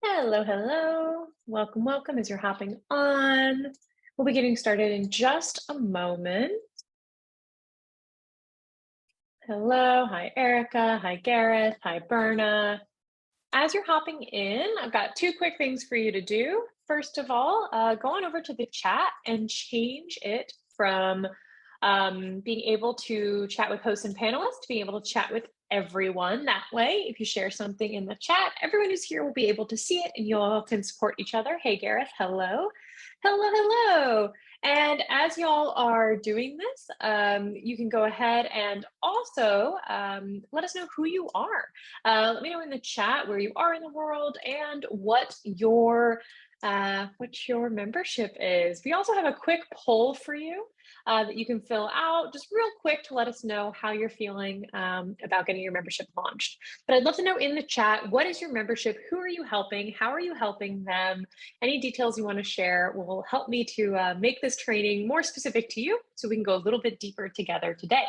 Hello, hello. Welcome, welcome as you're hopping on. We'll be getting started in just a moment. Hello, hi Erica, hi Gareth, hi Berna. As you're hopping in, I've got two quick things for you to do. First of all, go on over to the chat and change it from being able to chat with hosts and panelists to being able to chat with everyone. That way, if you share something in the chat, everyone who's here will be able to see it and you all can support each other. Hey, Gareth, hello. Hello, hello. And as y'all are doing this, you can go ahead and also let us know who you are. Let me know in the chat where you are in the world and what your membership is. We also have a quick poll for you that you can fill out just real quick to let us know how you're feeling about getting your membership launched. But I'd love to know in the chat, what is your membership? Who are you helping? How are you helping them? Any details you want to share will help me to make this training more specific to you so we can go a little bit deeper together today.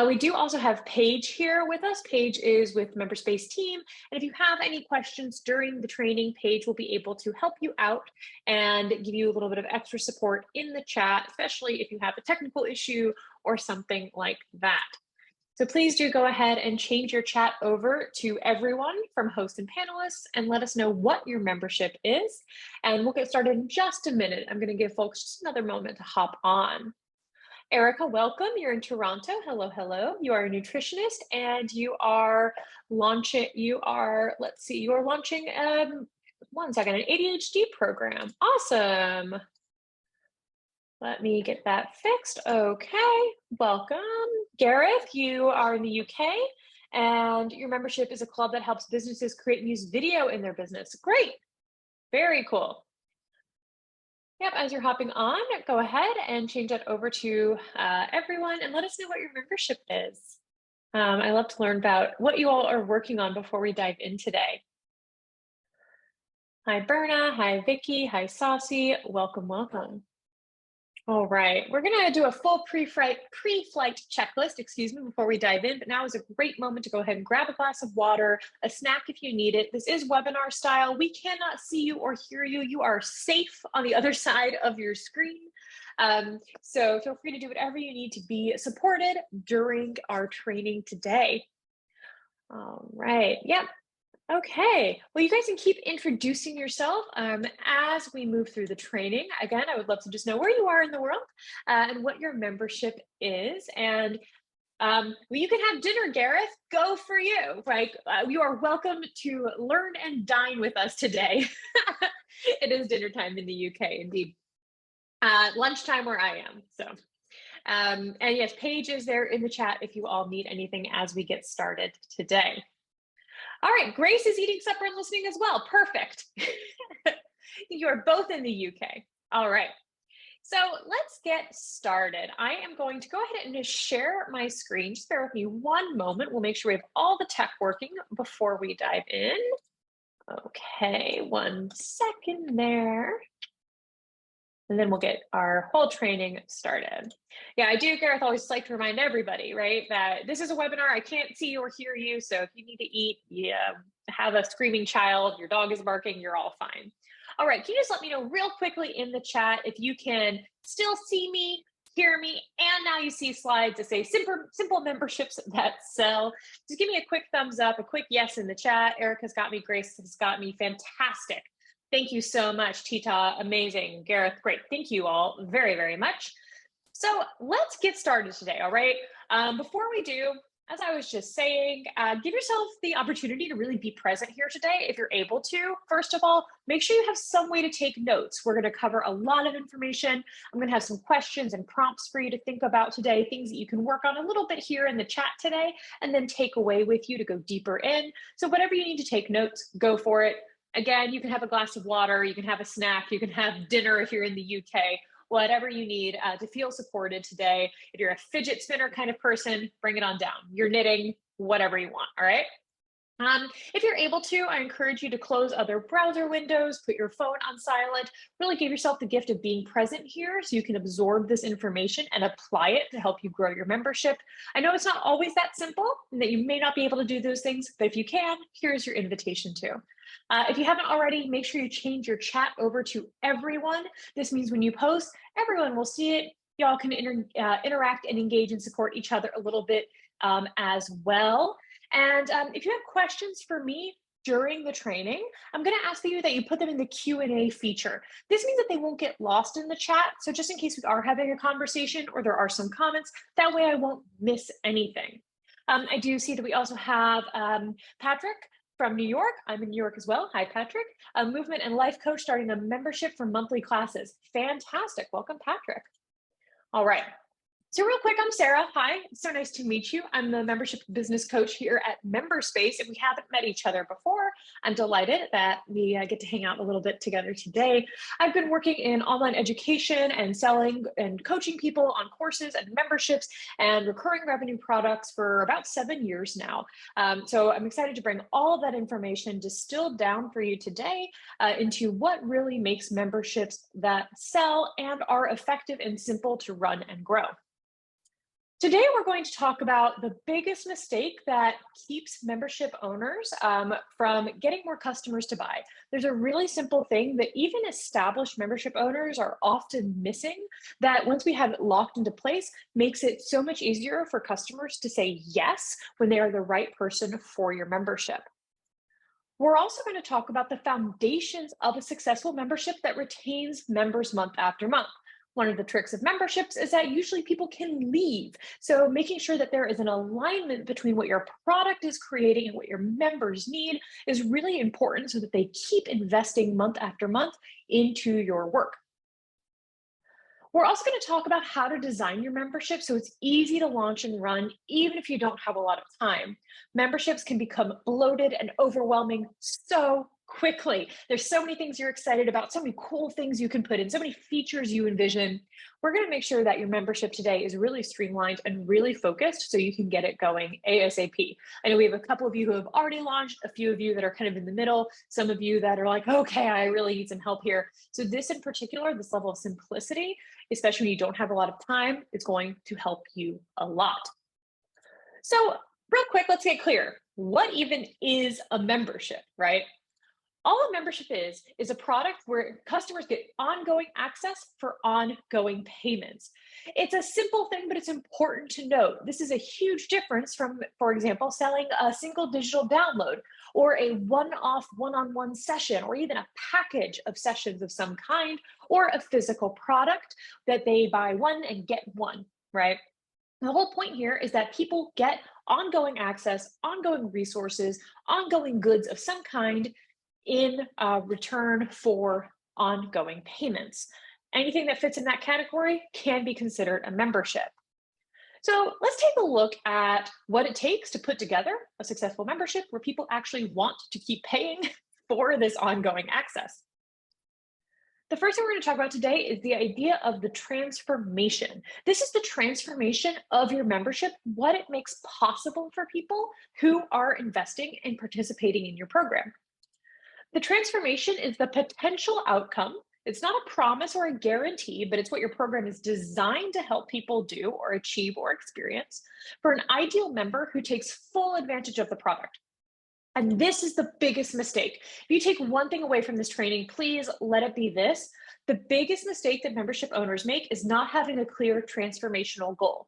We do also have Paige here with us. Paige is with MemberSpace team. And if you have any questions during the training, Paige will be able to help you out and give you a little bit of extra support in the chat, especially if you have a technical issue or something like that. So please do go ahead and change your chat over to everyone from hosts and panelists and let us know what your membership is. And we'll get started in just a minute. I'm going to give folks just another moment to hop on. Erica, welcome. You're in Toronto. Hello, hello. You are a nutritionist and you are launching, one second, an ADHD program. Awesome. Let me get that fixed. Okay, welcome. Gareth, you are in the UK and your membership is a club that helps businesses create and use video in their business. Great, very cool. Yep, as you're hopping on, go ahead and change that over to everyone and let us know what your membership is. I love to learn about what you all are working on before we dive in today. Hi, Berna. Hi, Vicky. Hi, Saucy. Welcome, welcome. All right, we're gonna do a full pre-flight checklist, before we dive in, but now is a great moment to go ahead and grab a glass of water, a snack if you need it. This is webinar style. We cannot see you or hear you. You are safe on the other side of your screen. So feel free to do whatever you need to be supported during our training today. All right, yep. Okay, well, you guys can keep introducing yourself as we move through the training. Again, I would love to just know where you are in the world and what your membership is. And well, you can have dinner, Gareth, go for you, right? You are welcome to learn and dine with us today. It is dinner time in the UK, indeed. Lunchtime where I am, so. And yes, Paige is there in the chat if you all need anything as we get started today. All right, Grace is eating supper and listening as well. Perfect. You are both in the UK. All right, so let's get started. I am going to go ahead and just share my screen. Just bear with me one moment. We'll make sure we have all the tech working before we dive in. Okay, 1 second there. And then we'll get our whole training started. Yeah, I do, Gareth, always like to remind everybody, right, that this is a webinar. I can't see or hear you. So if you need to eat, you have a screaming child, your dog is barking, you're all fine. All right, can you just let me know real quickly in the chat if you can still see me, hear me, and now you see slides that say simple memberships that sell. Just give me a quick thumbs up, a quick yes in the chat. Erica's got me, Grace has got me, fantastic. Thank you so much, Tita. Amazing. Gareth, great. Thank you all very, very much. So let's get started today, all right? Before we do, as I was just saying, give yourself the opportunity to really be present here today if you're able to. First of all, make sure you have some way to take notes. We're going to cover a lot of information. I'm going to have some questions and prompts for you to think about today, things that you can work on a little bit here in the chat today, and then take away with you to go deeper in. So whatever you need to take notes, go for it. Again, you can have a glass of water, you can have a snack, you can have dinner if you're in the UK, whatever you need to feel supported today. If you're a fidget spinner kind of person, bring it on down. You're knitting, whatever you want, all right? If you're able to, I encourage you to close other browser windows, put your phone on silent, really give yourself the gift of being present here so you can absorb this information and apply it to help you grow your membership. I know it's not always that simple and that you may not be able to do those things, but if you can, here's your invitation to. If you haven't already, make sure you change your chat over to everyone. This means when you post, everyone will see it. Y'all can interact and engage and support each other a little bit as well. And if you have questions for me during the training, I'm going to ask you that you put them in the Q&A feature. This means that they won't get lost in the chat. So just in case we are having a conversation or there are some comments, that way I won't miss anything. I do see that we also have Patrick from New York. I'm in New York as well. Hi, Patrick. A movement and life coach starting a membership for monthly classes. Fantastic. Welcome, Patrick. All right. So real quick, I'm Sarah. Hi, so nice to meet you. I'm the membership business coach here at MemberSpace. If we haven't met each other before, I'm delighted that we get to hang out a little bit together today. I've been working in online education and selling and coaching people on courses and memberships and recurring revenue products for about 7 years now. So I'm excited to bring all of that information distilled down for you today into what really makes memberships that sell and are effective and simple to run and grow. Today, we're going to talk about the biggest mistake that keeps membership owners from getting more customers to buy. There's a really simple thing that even established membership owners are often missing that once we have it locked into place, makes it so much easier for customers to say yes when they are the right person for your membership. We're also going to talk about the foundations of a successful membership that retains members month after month. One of the tricks of memberships is that usually people can leave. So making sure that there is an alignment between what your product is creating and what your members need is really important so that they keep investing month after month into your work. We're also going to talk about how to design your membership so it's easy to launch and run, even if you don't have a lot of time. Memberships can become bloated and overwhelming so quickly. There's so many things you're excited about, so many cool things you can put in, so many features you envision. We're going to make sure that your membership today is really streamlined and really focused so you can get it going ASAP. I know we have a couple of you who have already launched, a few of you that are kind of in the middle, some of you that are like, okay, I really need some help here. So this in particular, this level of simplicity, especially when you don't have a lot of time, is going to help you a lot. So real quick, let's get clear. What even is a membership, right? All a membership is a product where customers get ongoing access for ongoing payments. It's a simple thing, but it's important to note. This is a huge difference from, for example, selling a single digital download or a one-off one-on-one session, or even a package of sessions of some kind, or a physical product that they buy one and get one, right? The whole point here is that people get ongoing access, ongoing resources, ongoing goods of some kind in return for ongoing payments. Anything that fits in that category can be considered a membership. So let's take a look at what it takes to put together a successful membership where people actually want to keep paying for this ongoing access. The first thing we're going to talk about today is the idea of the transformation. This is the transformation of your membership, what it makes possible for people who are investing and participating in your program. The transformation is the potential outcome. It's not a promise or a guarantee, but it's what your program is designed to help people do or achieve or experience for an ideal member who takes full advantage of the product. And this is the biggest mistake. If you take one thing away from this training, please let it be this. The biggest mistake that membership owners make is not having a clear transformational goal.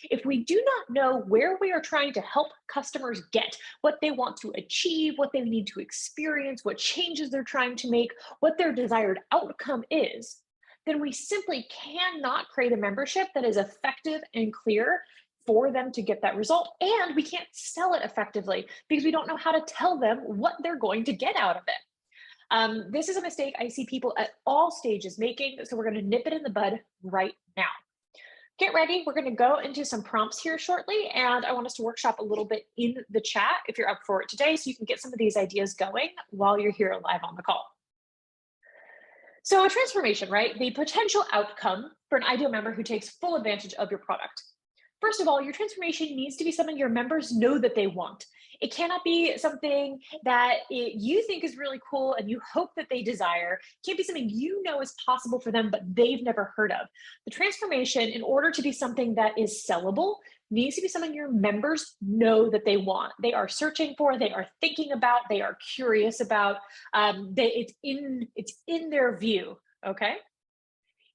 If we do not know where we are trying to help customers get, what they want to achieve, what they need to experience, what changes they're trying to make, what their desired outcome is, then we simply cannot create a membership that is effective and clear for them to get that result. And we can't sell it effectively because we don't know how to tell them what they're going to get out of it. This is a mistake I see people at all stages making, so we're going to nip it in the bud right now. Get ready. We're going to go into some prompts here shortly, and I want us to workshop a little bit in the chat if you're up for it today, so you can get some of these ideas going while you're here live on the call. So a transformation, right? The potential outcome for an ideal member who takes full advantage of your product. First of all, your transformation needs to be something your members know that they want. It cannot be something that you think is really cool and you hope that they desire. It can't be something you know is possible for them, but they've never heard of. The transformation, in order to be something that is sellable, needs to be something your members know that they want. They are searching for, they are thinking about, they are curious about. It's in their view. Okay.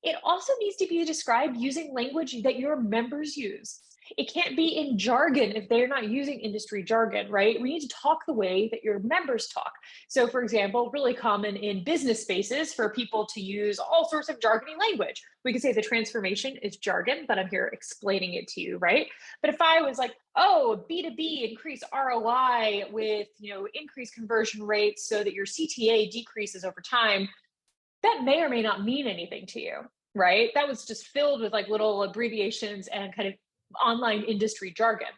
It also needs to be described using language that your members use. It can't be in jargon if they're not using industry jargon, right? We need to talk the way that your members talk. So, for example, really common in business spaces for people to use all sorts of jargony language. We could say the transformation is jargon, but I'm here explaining it to you, right? But if I was like, oh, B2B increase ROI with, increased conversion rates so that your CTA decreases over time, that may or may not mean anything to you, right? That was just filled with like little abbreviations and kind of online industry jargon.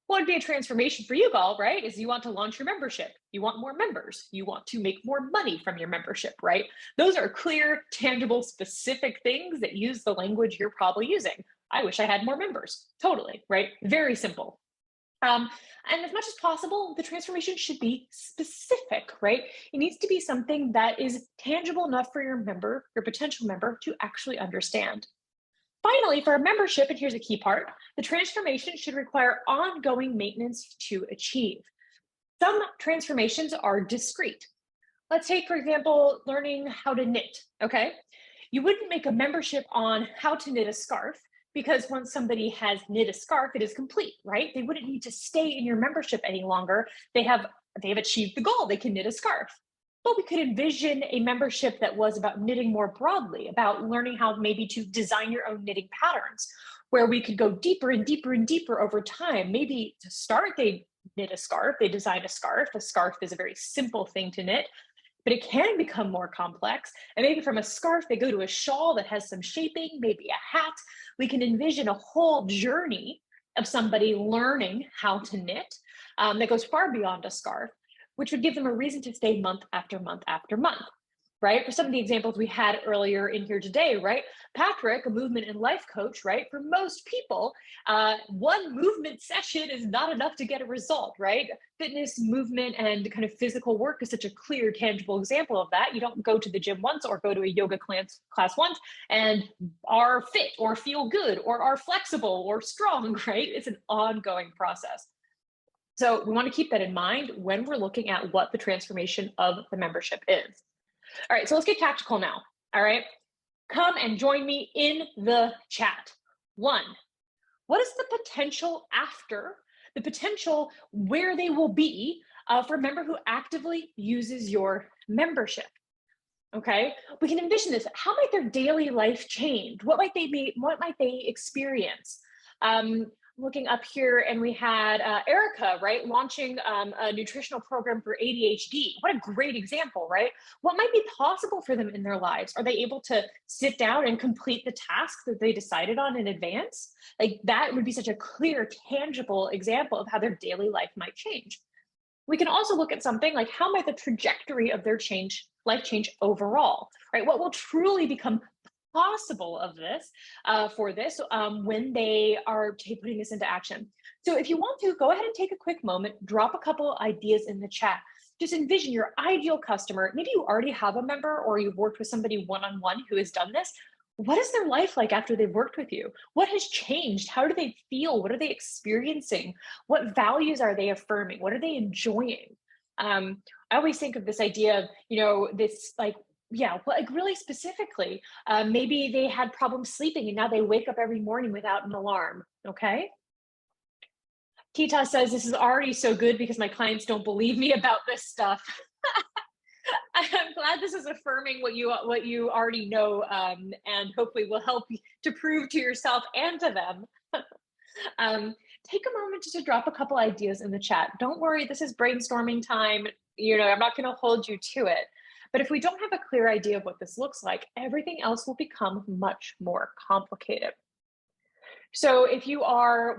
What would be a transformation for you, Gal, right? Is you want to launch your membership. You want more members. You want to make more money from your membership, right? Those are clear, tangible, specific things that use the language you're probably using. I wish I had more members. Totally, right? Very simple. And as much as possible, the transformation should be specific, right? It needs to be something that is tangible enough for your member, your potential member, to actually understand. Finally, for a membership, and here's a key part, the transformation should require ongoing maintenance to achieve. Some transformations are discrete. Let's take, for example, learning how to knit, okay? You wouldn't make a membership on how to knit a scarf because once somebody has knit a scarf, it is complete, right? They wouldn't need to stay in your membership any longer. They've achieved the goal. They can knit a scarf. But we could envision a membership that was about knitting more broadly, about learning how maybe to design your own knitting patterns, where we could go deeper and deeper and deeper over time. Maybe to start, they knit a scarf, they design a scarf. A scarf is a very simple thing to knit, but it can become more complex. And maybe from a scarf, they go to a shawl that has some shaping, maybe a hat. We can envision a whole journey of somebody learning how to knit that goes far beyond a scarf, which would give them a reason to stay month after month after month, right? For some of the examples we had earlier in here today, right? Patrick, a movement and life coach, right? For most people, one movement session is not enough to get a result, right? Fitness, movement, and kind of physical work is such a clear, tangible example of that. You don't go to the gym once or go to a yoga class once and are fit or feel good or are flexible or strong, right? It's an ongoing process. So we want to keep that in mind when we're looking at what the transformation of the membership is. All right, so let's get tactical now. All right, come and join me in the chat. 1, what is the potential after, the potential where they will be for a member who actively uses your membership? Okay, we can envision this. How might their daily life change? What might they experience? Looking up here, and we had Erica, right, launching a nutritional program for ADHD. What a great example, right? What might be possible for them in their lives? Are they able to sit down and complete the tasks that they decided on in advance? Like, that would be such a clear, tangible example of how their daily life might change. We can also look at something like, how might the trajectory of their life change overall, right? What will truly become possible of this when they are putting this into action. So if you want to, go ahead and take a quick moment, drop a couple ideas in the chat. Just envision your ideal customer. Maybe you already have a member or you've worked with somebody one-on-one who has done this. What is their life like after they've worked with you? What has changed? How do they feel? What are they experiencing? What values are they affirming? What are they enjoying? I always think of this idea of, this really specifically, maybe they had problems sleeping and now they wake up every morning without an alarm, okay? Tita says, this is already so good because my clients don't believe me about this stuff. I'm glad this is affirming what you already know, and hopefully will help you to prove to yourself and to them. Take a moment just to drop a couple ideas in the chat. Don't worry, this is brainstorming time. I'm not going to hold you to it. But if we don't have a clear idea of what this looks like, everything else will become much more complicated. So if we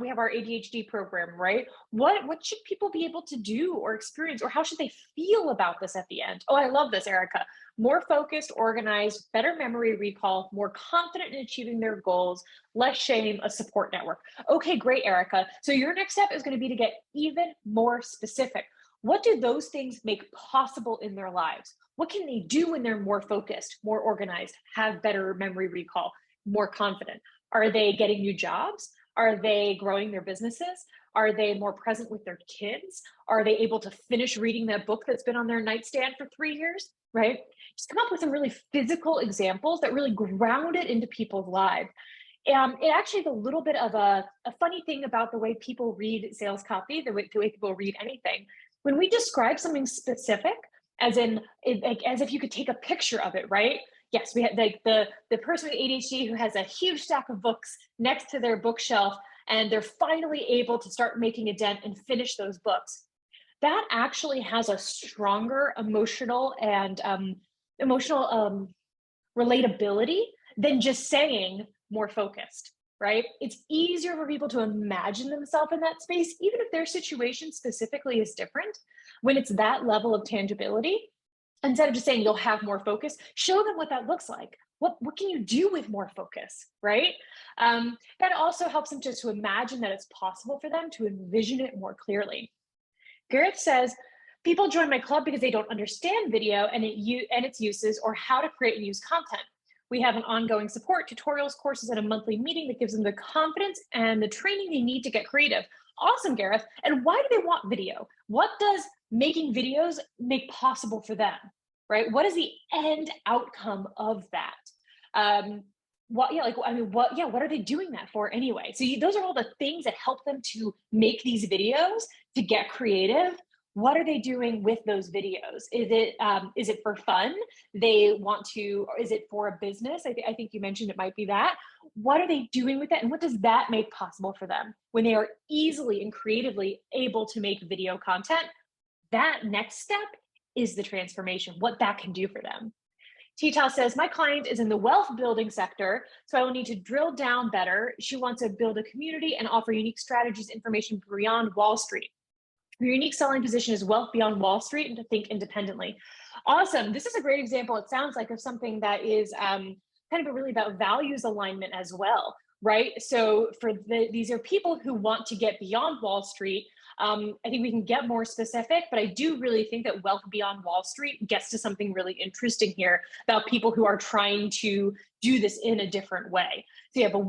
have our ADHD program, right? What should people be able to do or experience, or how should they feel about this at the end? Oh, I love this, Erica. More focused, organized, better memory recall, more confident in achieving their goals, less shame, a support network. Okay, great, Erica. So your next step is going to be to get even more specific. What do those things make possible in their lives? What can they do when they're more focused, more organized, have better memory recall, more confident? Are they getting new jobs? Are they growing their businesses? Are they more present with their kids? Are they able to finish reading that book that's been on their nightstand for 3 years? Right? Just come up with some really physical examples that really ground it into people's lives. It actually is a little bit of a funny thing about the way people read sales copy, the way people read anything. When we describe something specific, as in, like, as if you could take a picture of it, right? Yes, we had like the person with ADHD who has a huge stack of books next to their bookshelf, and they're finally able to start making a dent and finish those books. That actually has a stronger emotional relatability than just saying more focused, right? It's easier for people to imagine themselves in that space, even if their situation specifically is different. When it's that level of tangibility, instead of just saying you'll have more focus, show them what that looks like. What can you do with more focus, right? That also helps them just to imagine that it's possible for them to envision it more clearly. Gareth says, people join my club because they don't understand video and its uses or how to create and use content. We have an ongoing support, tutorials, courses, and a monthly meeting that gives them the confidence and the training they need to get creative. Awesome, Gareth. And why do they want video? What does making videos make possible for them, right? What is the end outcome of that? What are they doing that for anyway? So those are all the things that help them to make these videos, to get creative. What are they doing with those videos? Is it for fun? They want to, or is it for a business? I think you mentioned it might be that. What are they doing with that? And what does that make possible for them when they are easily and creatively able to make video content? That next step is the transformation, what that can do for them. Tita says, my client is in the wealth building sector, so I will need to drill down better. She wants to build a community and offer unique strategies, information beyond Wall Street. Your unique selling position is wealth beyond Wall Street and to think independently. Awesome. This is a great example, it sounds like, of something that is kind of really about values alignment as well, right? So these are people who want to get beyond Wall Street. I think we can get more specific, but I do really think that wealth beyond Wall Street gets to something really interesting here about people who are trying to do this in a different way. So yeah, but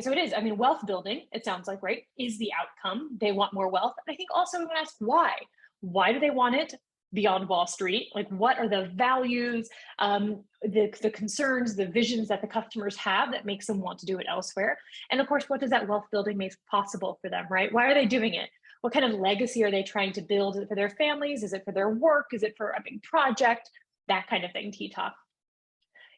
so it is, I mean, wealth building, it sounds like, right, is the outcome. They want more wealth. And I think also we want to ask why. Why do they want it beyond Wall Street? Like, what are the values, the concerns, the visions that the customers have that makes them want to do it elsewhere? And of course, what does that wealth building make possible for them, right? Why are they doing it? What kind of legacy are they trying to build? Is it for their families? Is it for their work? Is it for a big project? That kind of thing, T-Talk.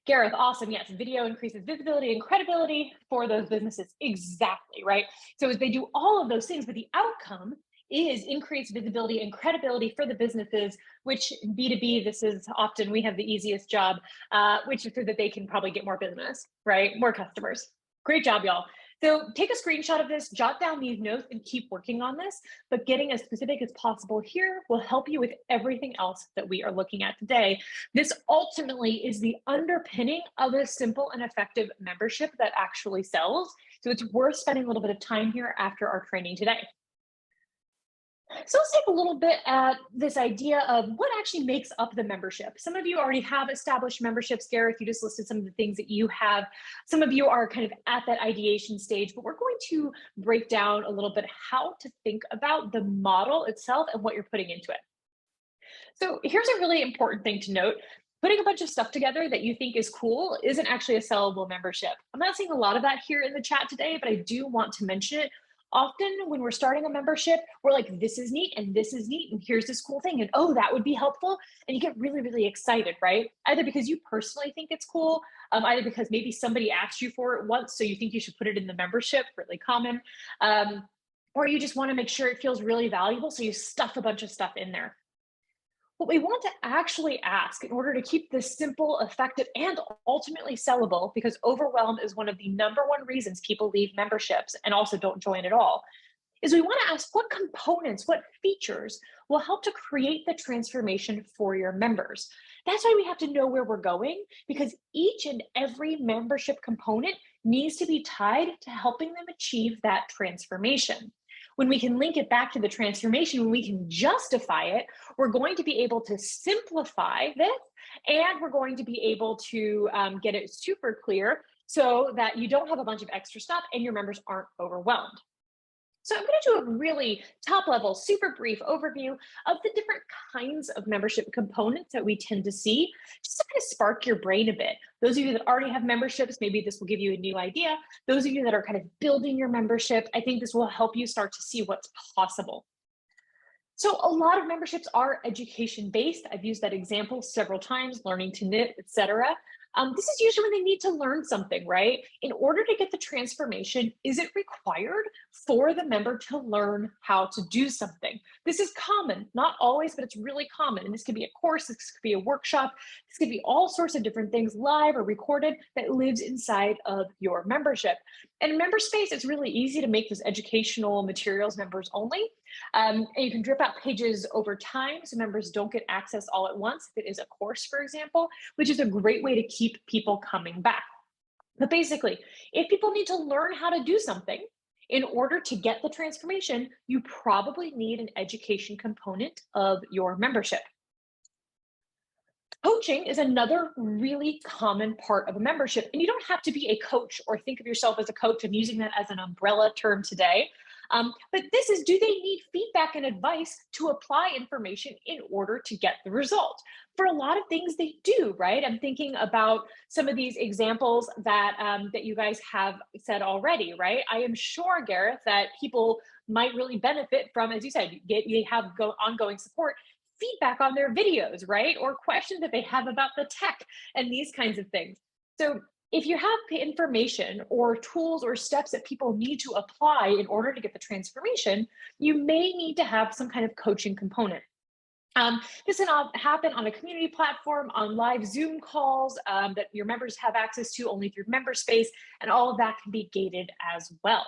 Gareth, awesome. Yes, video increases visibility and credibility for those businesses. Exactly, right? So as they do all of those things, but the outcome is increased visibility and credibility for the businesses, which B2B, this is often, we have the easiest job, which is so that they can probably get more business, right? More customers. Great job, y'all. So take a screenshot of this, jot down these notes, and keep working on this. But getting as specific as possible here will help you with everything else that we are looking at today. This ultimately is the underpinning of a simple and effective membership that actually sells. So it's worth spending a little bit of time here after our training today. So let's take a little bit at this idea of what actually makes up the membership. Some of you already have established memberships. Gareth, you just listed some of the things that you have. Some of you are kind of at that ideation stage, but we're going to break down a little bit how to think about the model itself and what you're putting into it. So here's a really important thing to note. Putting a bunch of stuff together that you think is cool isn't actually a sellable membership. I'm not seeing a lot of that here in the chat today, but I do want to mention it. Often when we're starting a membership, we're like, this is neat and this is neat and here's this cool thing and oh, that would be helpful. And you get really, really excited, right? Either because you personally think it's cool, either because maybe somebody asked you for it once, so you think you should put it in the membership, really common, or you just want to make sure it feels really valuable, so you stuff a bunch of stuff in there. What we want to actually ask in order to keep this simple, effective, and ultimately sellable, because overwhelm is one of the number 1 reasons people leave memberships and also don't join at all, is we want to ask what components, what features will help to create the transformation for your members. That's why we have to know where we're going, because each and every membership component needs to be tied to helping them achieve that transformation. When we can link it back to the transformation, when we can justify it, we're going to be able to simplify this, and we're going to be able to get it super clear so that you don't have a bunch of extra stuff and your members aren't overwhelmed. So I'm going to do a really top level, super brief overview of the different kinds of membership components that we tend to see, just to kind of spark your brain a bit. Those of you that already have memberships, maybe this will give you a new idea. Those of you that are kind of building your membership, I think this will help you start to see what's possible. So a lot of memberships are education based. I've used that example several times, learning to knit, etc. This is usually when they need to learn something, right? In order to get the transformation, is it required for the member to learn how to do something? This is common, not always, but it's really common. And this could be a course, this could be a workshop, this could be all sorts of different things, live or recorded, that lives inside of your membership. And in MemberSpace, it's really easy to make this educational materials members only. And you can drip out pages over time so members don't get access all at once if it is a course, for example, which is a great way to keep people coming back. But basically, if people need to learn how to do something in order to get the transformation, you probably need an education component of your membership. Coaching is another really common part of a membership, and you don't have to be a coach or think of yourself as a coach. I'm using that as an umbrella term today. But this is, do they need feedback and advice to apply information in order to get the result? For a lot of things they do, right? I'm thinking about some of these examples that that you guys have said already, right? I am sure, Gareth, that people might really benefit from, as you said, you have ongoing support, feedback on their videos, right? Or questions that they have about the tech and these kinds of things. So if you have information or tools or steps that people need to apply in order to get the transformation, you may need to have some kind of coaching component. This can happen on a community platform, on live Zoom calls that your members have access to only through MemberSpace, and all of that can be gated as well.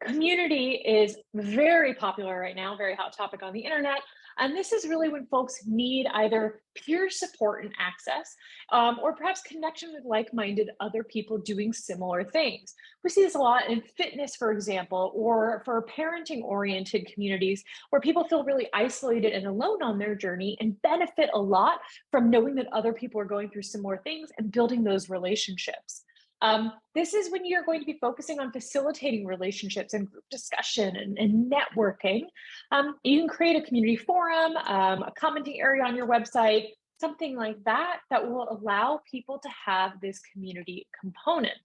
Community is very popular right now, very hot topic on the internet. And this is really when folks need either peer support and access, or perhaps connection with like-minded other people doing similar things. We see this a lot in fitness, for example, or for parenting-oriented communities where people feel really isolated and alone on their journey and benefit a lot from knowing that other people are going through similar things and building those relationships. This is when you're going to be focusing on facilitating relationships and group discussion and networking. You can create a community forum, a commenting area on your website, something like that, that will allow people to have this community component.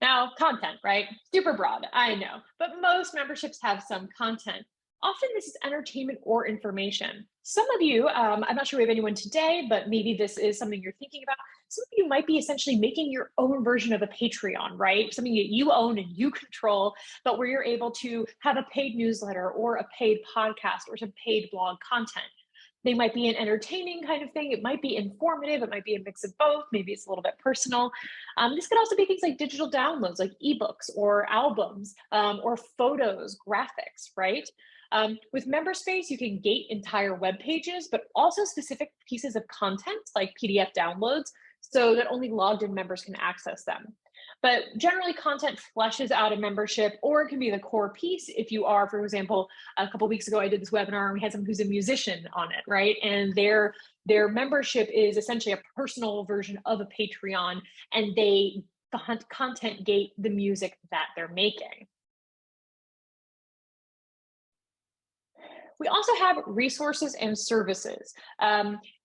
Now, content, right? Super broad, I know, but most memberships have some content. Often this is entertainment or information. Some of you, I'm not sure we have anyone today, but maybe this is something you're thinking about. Some of you might be essentially making your own version of a Patreon, right? Something that you own and you control, but where you're able to have a paid newsletter or a paid podcast or some paid blog content. They might be an entertaining kind of thing. It might be informative. It might be a mix of both. Maybe it's a little bit personal. This could also be things like digital downloads, like ebooks or albums, or photos, graphics, right? With MemberSpace, you can gate entire web pages, but also specific pieces of content like PDF downloads so that only logged in members can access them. But generally, content fleshes out a membership, or it can be the core piece. If you are, for example, a couple of weeks ago, I did this webinar and we had someone who's a musician on it, right? And their membership is essentially a personal version of a Patreon, and they content gate the music that they're making. We also have resources and services.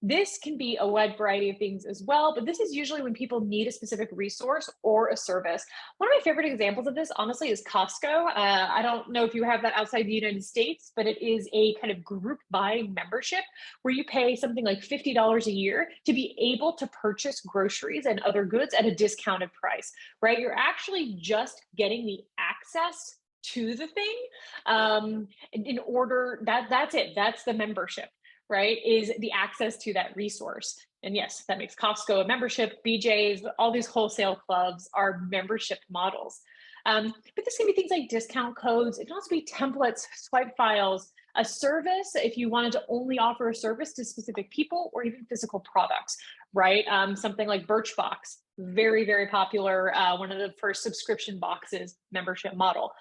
This can be a wide variety of things as well, but this is usually when people need a specific resource or a service. One of my favorite examples of this, honestly, is Costco. I don't know if you have that outside the United States, but it is a kind of group buying membership where you pay something like $50 a year to be able to purchase groceries and other goods at a discounted price, right? You're actually just getting the access to the thing. In order that's it. That's the membership, right? Is the access to that resource. And yes, that makes Costco a membership, BJ's, all these wholesale clubs are membership models. But this can be things like discount codes. It can also be templates, swipe files, a service if you wanted to only offer a service to specific people, or even physical products, right? Something like Birchbox, very, very popular, one of the first subscription boxes membership model.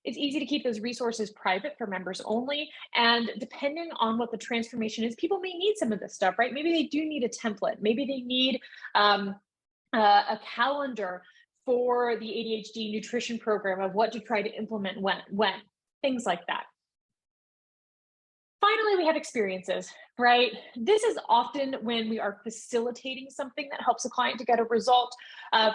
It's easy to keep those resources private for members only. And depending on what the transformation is, people may need some of this stuff, right? Maybe they do need a template. Maybe they need a calendar for the ADHD nutrition program of what to try to implement when, things like that. Finally, we have experiences, right? This is often when we are facilitating something that helps a client to get a result.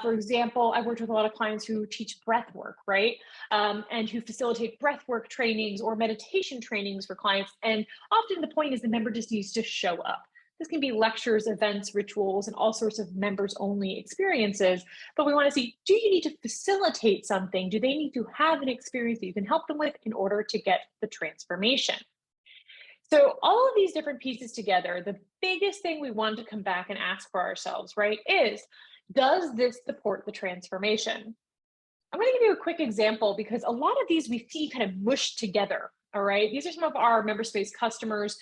For example, I've worked with a lot of clients who teach breath work, right? And who facilitate breath work trainings or meditation trainings for clients. And often the point is the member just needs to show up. This can be lectures, events, rituals, and all sorts of members-only experiences. But we want to see, do you need to facilitate something? Do they need to have an experience that you can help them with in order to get the transformation? So all of these different pieces together, the biggest thing we want to come back and ask for ourselves, right, is, does this support the transformation? I'm going to give you a quick example because a lot of these we see kind of mushed together. All right. These are some of our MemberSpace customers.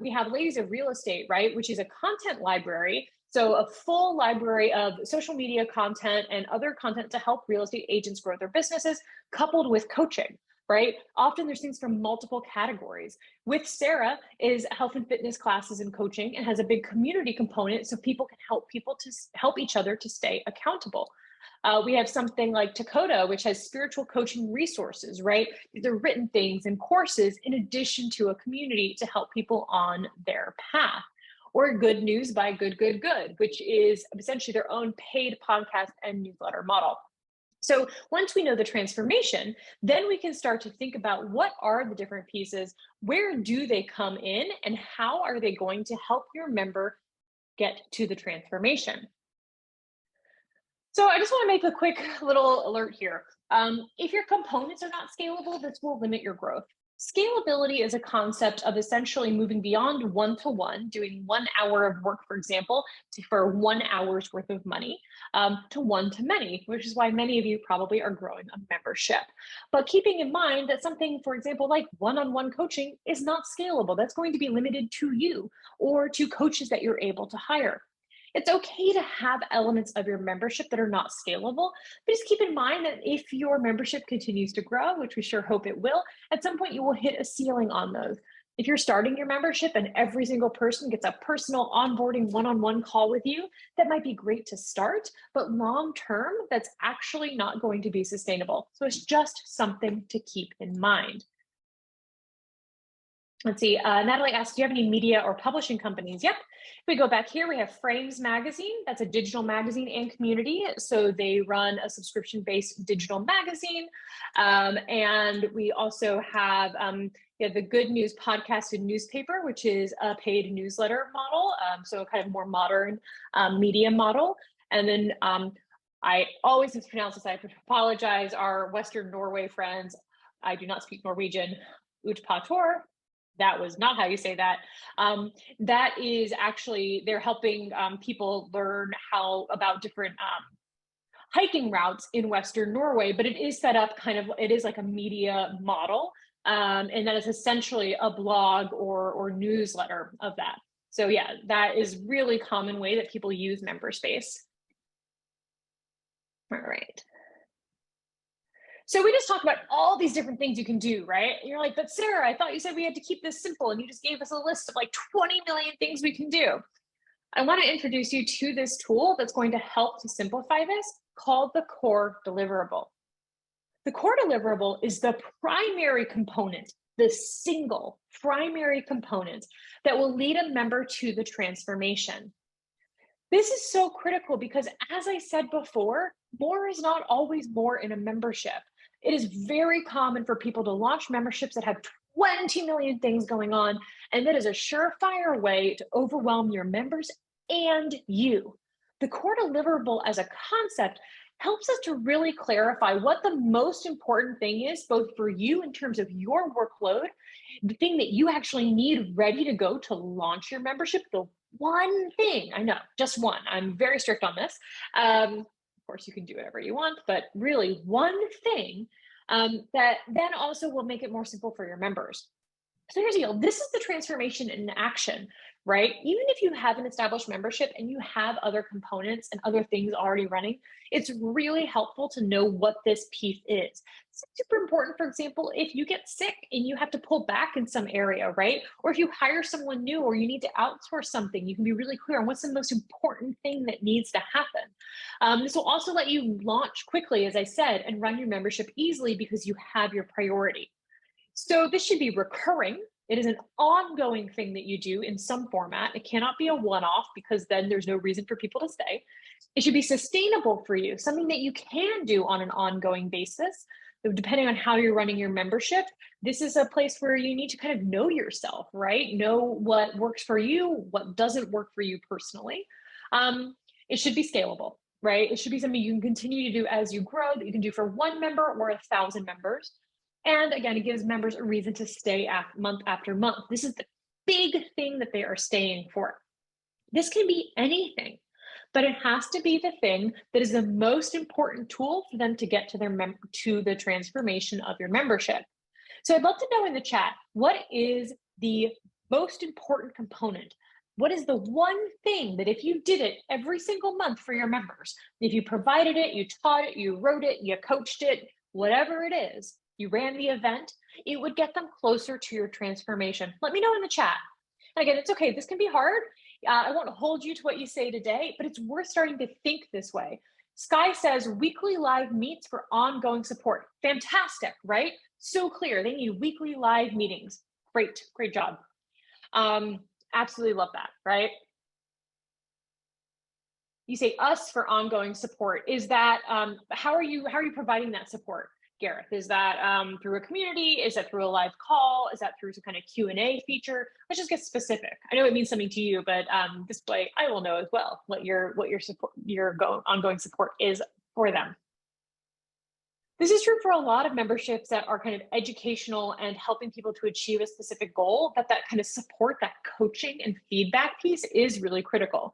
We have Ladies of Real Estate, right, which is a content library. So a full library of social media content and other content to help real estate agents grow their businesses, coupled with coaching, right? Often there's things from multiple categories. With Sarah is health and fitness classes and coaching, and has a big community component so people can help each other to stay accountable. We have something like Dakota, which has spiritual coaching resources, right? These are written things and courses in addition to a community to help people on their path. Or Good News by Good, which is essentially their own paid podcast and newsletter model. So once we know the transformation, then we can start to think about what are the different pieces, where do they come in, and how are they going to help your member get to the transformation? So I just want to make a quick little alert here. If your components are not scalable, this will limit your growth. Scalability is a concept of essentially moving beyond one-to-one, doing 1 hour of work, for example, for 1 hour's worth of money, to one-to-many, which is why many of you probably are growing a membership. But keeping in mind that something, for example, like one-on-one coaching is not scalable. That's going to be limited to you or to coaches that you're able to hire. It's okay to have elements of your membership that are not scalable, but just keep in mind that if your membership continues to grow, which we sure hope it will, at some point you will hit a ceiling on those. If you're starting your membership and every single person gets a personal onboarding one-on-one call with you, that might be great to start, but long-term, that's actually not going to be sustainable. So it's just something to keep in mind. Let's see, Natalie asked, do you have any media or publishing companies? Yep. If we go back here, we have Frames Magazine. That's a digital magazine and community. So they run a subscription-based digital magazine. And we also have the Good News podcast and newspaper, which is a paid newsletter model. So a kind of more modern media model. And then I always mispronounce this, I apologize, our Western Norway friends. I do not speak Norwegian. Utpator. That was not how you say that. That is actually, they're helping people learn about different hiking routes in Western Norway, but it is set up it is like a media model. And that is essentially a blog or newsletter of that. So yeah, that is really common way that people use MemberSpace. All right. So we just talked about all these different things you can do, right? And you're like, but Sarah, I thought you said we had to keep this simple, and you just gave us a list of like 20 million things we can do. I want to introduce you to this tool that's going to help to simplify this, called the core deliverable. The core deliverable is the primary component, the single primary component that will lead a member to the transformation. This is so critical because, as I said before, more is not always more in a membership. It is very common for people to launch memberships that have 20 million things going on, and that is a surefire way to overwhelm your members and you. The core deliverable as a concept helps us to really clarify what the most important thing is, both for you in terms of your workload, the thing that you actually need ready to go to launch your membership, the one thing, I know, just one. I'm very strict on this. Of course, you can do whatever you want, but really one thing that then also will make it more simple for your members. So here's the deal. This is the transformation in action, right? Even if you have an established membership and you have other components and other things already running, it's really helpful to know what this piece is. It's super important, for example, if you get sick and you have to pull back in some area, right? Or if you hire someone new or you need to outsource something, you can be really clear on what's the most important thing that needs to happen. This will also let you launch quickly, as I said, and run your membership easily because you have your priority. So this should be recurring. It is an ongoing thing that you do in some format. It cannot be a one-off because then there's no reason for people to stay. It should be sustainable for you, something that you can do on an ongoing basis. Depending on how you're running your membership, this is a place where you need to kind of know yourself, right? Know what works for you, what doesn't work for you personally. It should be scalable, right? It should be something you can continue to do as you grow, that you can do for one member or 1,000 members. And again, it gives members a reason to stay month after month. This is the big thing that they are staying for. This can be anything, but it has to be the thing that is the most important tool for them to get to the transformation of your membership. So I'd love to know in the chat, what is the most important component? What is the one thing that if you did it every single month for your members, if you provided it, you taught it, you wrote it, you coached it, whatever it is, you ran the event, it would get them closer to your transformation? Let me know in the chat. And again, it's okay, this can be hard. I won't hold you to what you say today, but it's worth starting to think this way. Sky says weekly live meets for ongoing support. Fantastic, right? So clear. They need weekly live meetings. Great, great job. Absolutely love that, right? You say us for ongoing support. Is that, how are you providing that support, Gareth? Is that through a community? Is that through a live call? Is that through some kind of Q&A feature? Let's just get specific. I know it means something to you, but this way I will know as well what your support, ongoing support is for them. This is true for a lot of memberships that are kind of educational and helping people to achieve a specific goal, that kind of support, that coaching and feedback piece is really critical.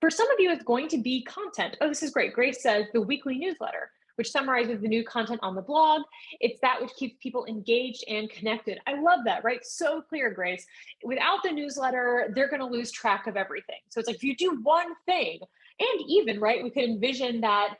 For some of you, it's going to be content. Oh, this is great. Grace says the weekly newsletter, which summarizes the new content on the blog. It's that which keeps people engaged and connected. I love that, right? So clear, Grace. Without the newsletter, they're going to lose track of everything. So it's like, if you do one thing, and even, right, we could envision that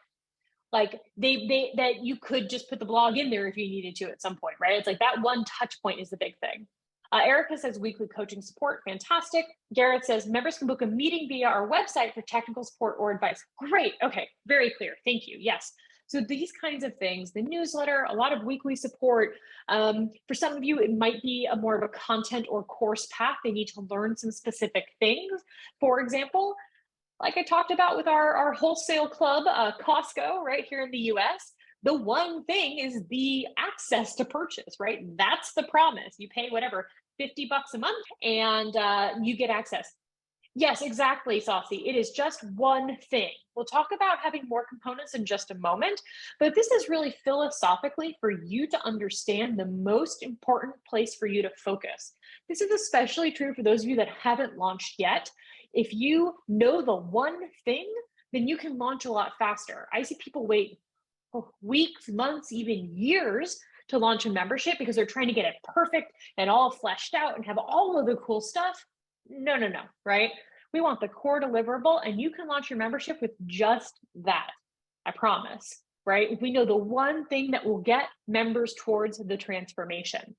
like that you could just put the blog in there if you needed to at some point, right? It's like that one touch point is the big thing. Erica says weekly coaching support, fantastic. Garrett says members can book a meeting via our website for technical support or advice. Great, okay, very clear, thank you, yes. So these kinds of things, the newsletter, a lot of weekly support. For some of you, it might be a more of a content or course path. They need to learn some specific things. For example, like I talked about with our wholesale club, Costco, right here in the US, the one thing is the access to purchase, right? That's the promise. You pay whatever, 50 bucks a month and you get access. Yes, exactly, Saucy. It is just one thing. We'll talk about having more components in just a moment, but this is really philosophically for you to understand the most important place for you to focus. This is especially true for those of you that haven't launched yet. If you know the one thing, then you can launch a lot faster. I see people wait weeks, months, even years to launch a membership because they're trying to get it perfect and all fleshed out and have all of the cool stuff. No, right? We want the core deliverable, and you can launch your membership with just that. I promise, right? If we know the one thing that will get members towards the transformation,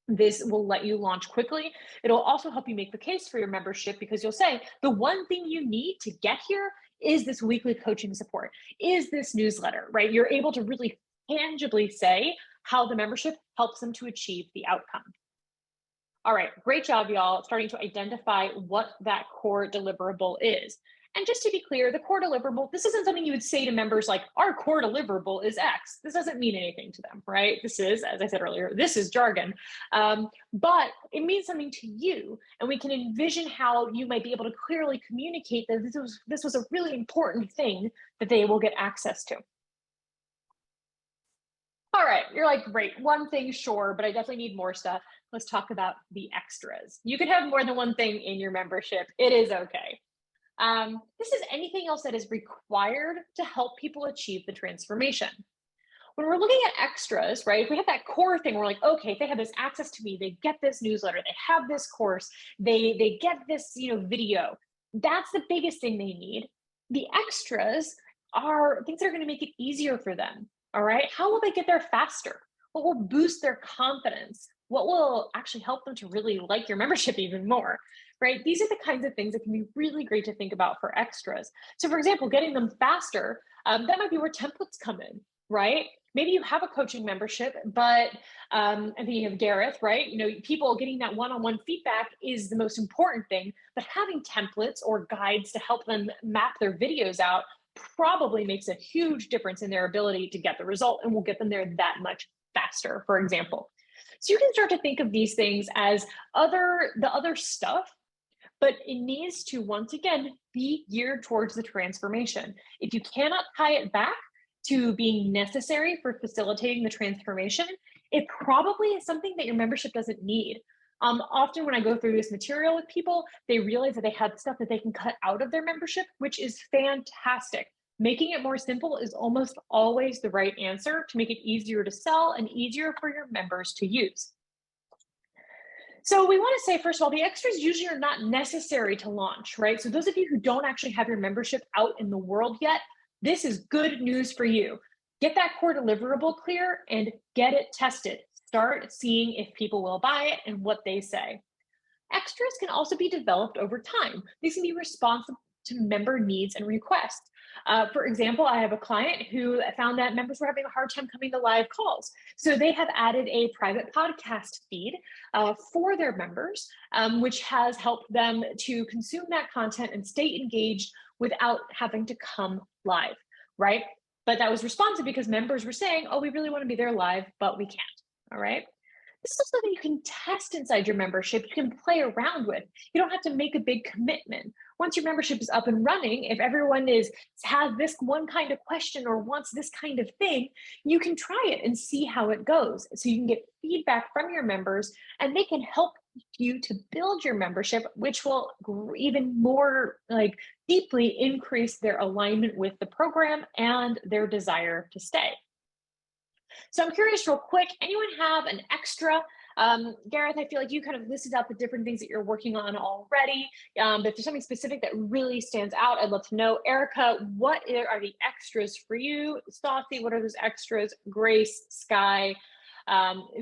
this will let you launch quickly. It'll also help you make the case for your membership because you'll say, the one thing you need to get here is this weekly coaching support, is this newsletter, right? You're able to really tangibly say how the membership helps them to achieve the outcome. All right, great job, y'all, starting to identify what that core deliverable is. And just to be clear, the core deliverable, this isn't something you would say to members like, our core deliverable is X. This doesn't mean anything to them, right? This is, as I said earlier, this is jargon, but it means something to you. And we can envision how you might be able to clearly communicate that this was a really important thing that they will get access to. All right, you're like, great, one thing, sure, but I definitely need more stuff. Let's talk about the extras. You can have more than one thing in your membership. It is okay. This is anything else that is required to help people achieve the transformation. When we're looking at extras, right, if we have that core thing, we're like, okay, if they have this access to me, they get this newsletter, they have this course, they get this, video. That's the biggest thing they need. The extras are things that are going to make it easier for them. All right. How will they get there faster? What will boost their confidence? What will actually help them to really like your membership even more? Right? These are the kinds of things that can be really great to think about for extras. So, for example, getting them faster, that might be where templates come in, right? Maybe you have a coaching membership, but I'm thinking of Gareth, right? People getting that one-on-one feedback is the most important thing, but having templates or guides to help them map their videos out probably makes a huge difference in their ability to get the result and will get them there that much faster, for example. So you can start to think of these things as the other stuff, but it needs to, once again, be geared towards the transformation. If you cannot tie it back to being necessary for facilitating the transformation, it probably is something that your membership doesn't need. Often when I go through this material with people, they realize that they have stuff that they can cut out of their membership, which is fantastic. Making it more simple is almost always the right answer to make it easier to sell and easier for your members to use. So we want to say, first of all, the extras usually are not necessary to launch, right? So those of you who don't actually have your membership out in the world yet, this is good news for you. Get that core deliverable clear and get it tested. Start seeing if people will buy it and what they say. Extras can also be developed over time. These can be responsive to member needs and requests. For example, I have a client who found that members were having a hard time coming to live calls. So they have added a private podcast feed for their members, which has helped them to consume that content and stay engaged without having to come live, right? But that was responsive because members were saying, oh, we really want to be there live, but we can't, all right? This is something you can test inside your membership. You can play around with. You don't have to make a big commitment. Once your membership is up and running, if everyone has this one kind of question or wants this kind of thing, you can try it and see how it goes. So you can get feedback from your members and they can help you to build your membership, which will even more deeply increase their alignment with the program and their desire to stay. So I'm curious real quick, anyone have an extra? Gareth, I feel like you kind of listed out the different things that you're working on already. But if there's something specific that really stands out, I'd love to know. Erica, what are the extras for you? Saucy, what are those extras? Grace, Sky,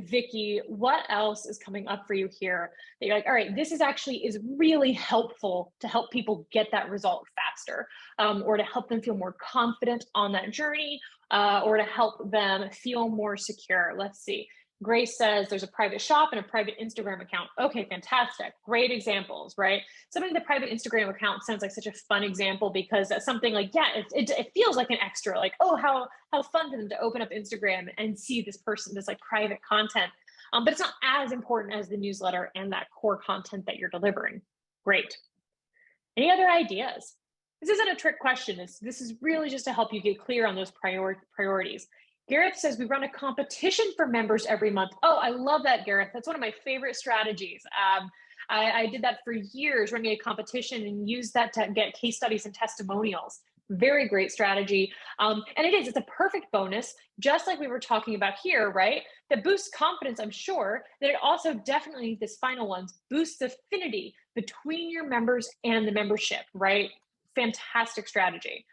Vicky, what else is coming up for you here that you're like, all right, this is really helpful to help people get that result faster, or to help them feel more confident on that journey, or to help them feel more secure. Let's see. Grace says there's a private shop and a private Instagram account. Okay, fantastic. Great examples, right? Something the private Instagram account sounds like such a fun example because that's something like, yeah, it feels like an extra, like, oh, how fun for them to open up Instagram and see this person, this private content. But it's not as important as the newsletter and that core content that you're delivering. Great. Any other ideas? This isn't a trick question. This is really just to help you get clear on those priorities. Gareth says we run a competition for members every month. Oh, I love that, Gareth. That's one of my favorite strategies. I did that for years, running a competition and used that to get case studies and testimonials. Very great strategy. And it's a perfect bonus, just like we were talking about here, right? That boosts confidence, I'm sure, that it also definitely, this final one, boosts affinity between your members and the membership, right? Fantastic strategy.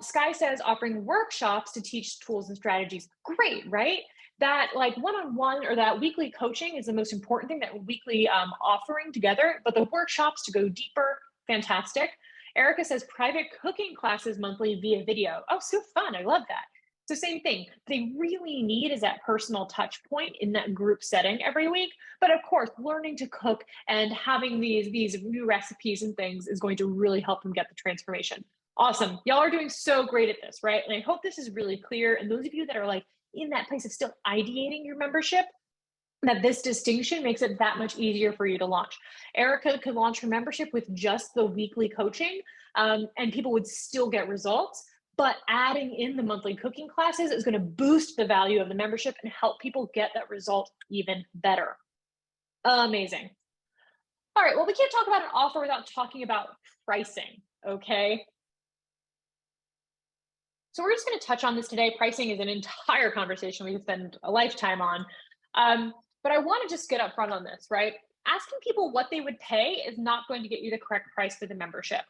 Sky says offering workshops to teach tools and strategies. Great, right? That one-on-one or that weekly coaching is the most important thing, that weekly offering together, but the workshops to go deeper, fantastic. Erica says private cooking classes monthly via video. Oh, so fun. I love that. So same thing. They really need is that personal touch point in that group setting every week. But of course, learning to cook and having these new recipes and things is going to really help them get the transformation. Awesome. Y'all are doing so great at this, right? And I hope this is really clear. And those of you that are in that place of still ideating your membership, that this distinction makes it that much easier for you to launch. Erica could launch her membership with just the weekly coaching, and people would still get results. But adding in the monthly cooking classes is going to boost the value of the membership and help people get that result even better. Amazing. All right, well, we can't talk about an offer without talking about pricing, okay? So we're just going to touch on this today. Pricing is an entire conversation we could spend a lifetime on. But I want to just get upfront on this, right? Asking people what they would pay is not going to get you the correct price for the membership.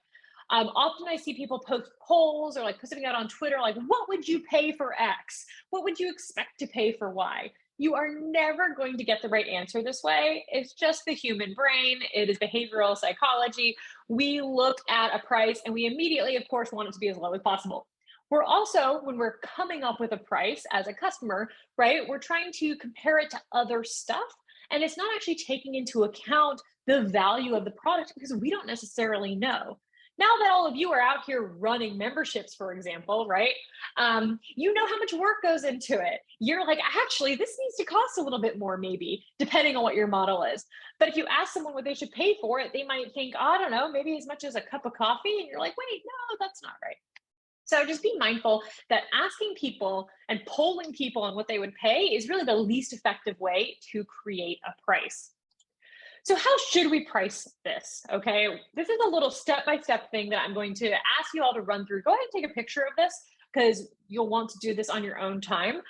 Often I see people post polls or like putting out on Twitter, like, what would you pay for X? What would you expect to pay for Y? You are never going to get the right answer this way. It's just the human brain. It is behavioral psychology. We look at a price and we immediately, of course, want it to be as low as possible. We're also, when we're coming up with a price as a customer, right, we're trying to compare it to other stuff. And it's not actually taking into account the value of the product because we don't necessarily know. Now that all of you are out here running memberships, for example, right? You know how much work goes into it. You're like, actually, this needs to cost a little bit more, maybe, depending on what your model is. But if you ask someone what they should pay for it, they might think, oh, I don't know, maybe as much as a cup of coffee. And you're like, wait, no, that's not right. So just be mindful that asking people and polling people on what they would pay is really the least effective way to create a price. So how should we price this? Okay, this is a little step-by-step thing that I'm going to ask you all to run through. Go ahead and take a picture of this because you'll want to do this on your own time.